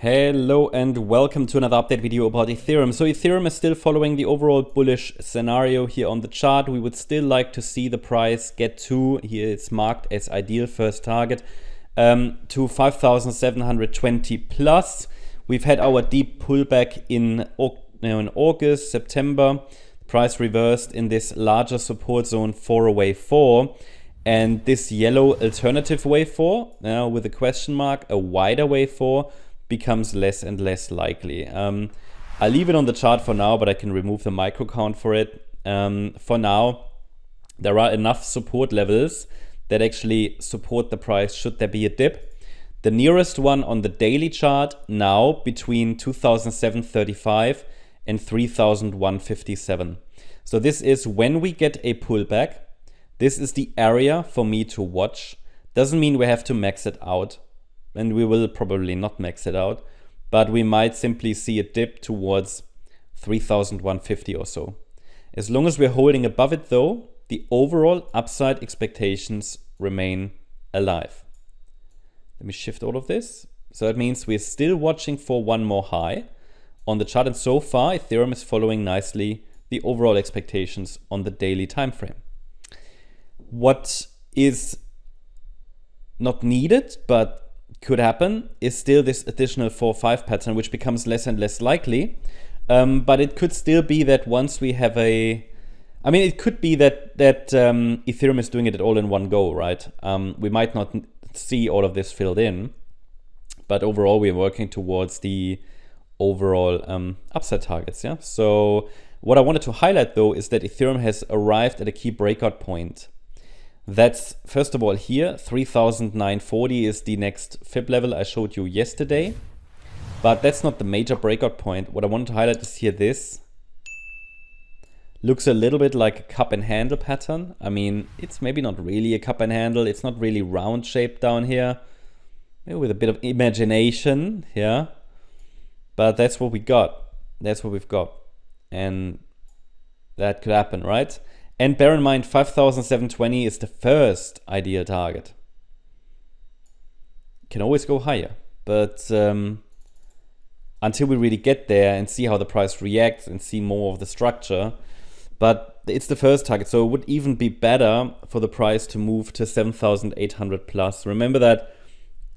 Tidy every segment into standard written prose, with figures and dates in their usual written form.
Hello and welcome to another update video about Ethereum. So Ethereum is still following the overall bullish scenario here on the chart. We would still like to see the price get to, here it's marked as ideal first target, to 5,720 plus. We've had our deep pullback in August, September. Price reversed in this larger support zone for a wave 4. And this yellow alternative wave 4, now with a question mark, a wider wave 4, becomes less and less likely. I'll leave it on the chart for now, but I can remove the micro count for it. For now, there are enough support levels that actually support the price should there be a dip. The nearest one on the daily chart now between 2,735 and 3,157. So this is when we get a pullback. This is the area for me to watch. Doesn't mean we have to max it out. And we will probably not max it out, but we might simply see a dip towards 3,150 or so. As long as we're holding above it though, the overall upside expectations remain alive. Let me shift all of this. So that means we're still watching for one more high on the chart, and so far Ethereum is following nicely the overall expectations on the daily time frame. What is not needed, but could happen, is still this additional 4-5 pattern, which becomes less and less likely. But it could still be that once we have it could be that Ethereum is doing it all in one go, right? We might not see all of this filled in, but overall we're working towards the overall upside targets, yeah? So what I wanted to highlight though is that Ethereum has arrived at a key breakout point. That's, first of all, here, 3,940 is the next fib level I showed you yesterday. But that's not the major breakout point. What I wanted to highlight is here this. Looks a little bit like a cup and handle pattern. I mean, it's maybe not really a cup and handle. It's not really round shaped down here. Maybe with a bit of imagination, yeah. But that's what we got. That's what we've got. And that could happen, right? And bear in mind, 5,720 is the first ideal target. Can always go higher, but until we really get there and see how the price reacts and see more of the structure, but it's the first target. So it would even be better for the price to move to 7,800 plus. Remember that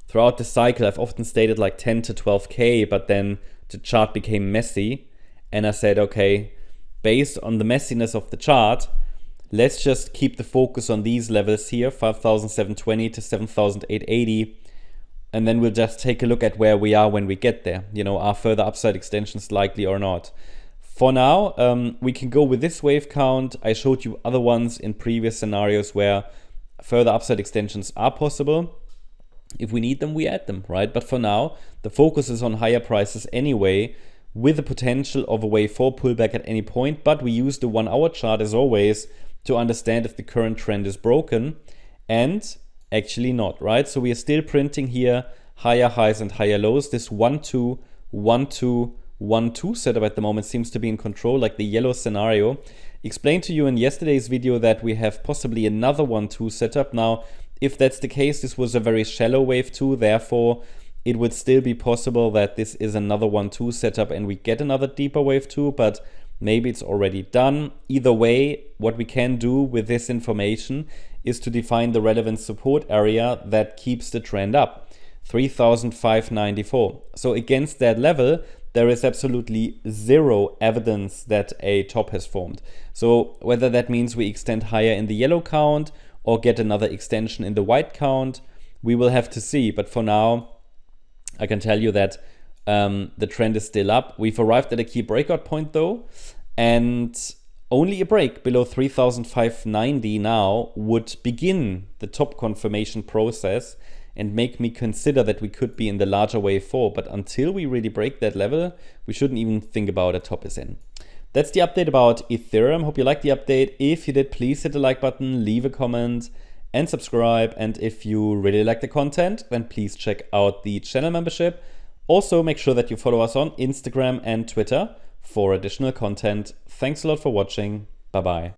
throughout the cycle, I've often stated like 10 to 12K, but then the chart became messy. And I said, okay, based on the messiness of the chart, let's just keep the focus on these levels here, 5,720 to 7,880. And then we'll just take a look at where we are when we get there. You know, are further upside extensions likely or not? For now, we can go with this wave count. I showed you other ones in previous scenarios where further upside extensions are possible. If we need them, we add them, right? But for now, the focus is on higher prices anyway, with the potential of a wave 4 pullback at any point. But we use the 1 hour chart as always to understand if the current trend is broken, and actually not, right? So we are still printing here higher highs and higher lows. This 1-2, 1-2, 1-2 setup at the moment seems to be in control, like the yellow scenario. Explained to you in yesterday's video that we have possibly another 1-2 setup. Now, if that's the case, this was a very shallow wave 2, therefore it would still be possible that this is another 1-2 setup and we get another deeper wave 2, but maybe it's already done. Either way, what we can do with this information is to define the relevant support area that keeps the trend up, 3,594. So against that level, there is absolutely zero evidence that a top has formed. So whether that means we extend higher in the yellow count or get another extension in the white count, we will have to see. But for now, I can tell you that the trend is still up. We've arrived at a key breakout point though, and only a break below 3,590 now would begin the top confirmation process and make me consider that we could be in the larger wave 4. But until we really break that level, we shouldn't even think about a top is in. That's the update about Ethereum. Hope you liked the update. If you did, please hit the like button, leave a comment and subscribe. And if you really like the content, then please check out the channel membership. Also, make sure that you follow us on Instagram and Twitter for additional content. Thanks a lot for watching. Bye-bye.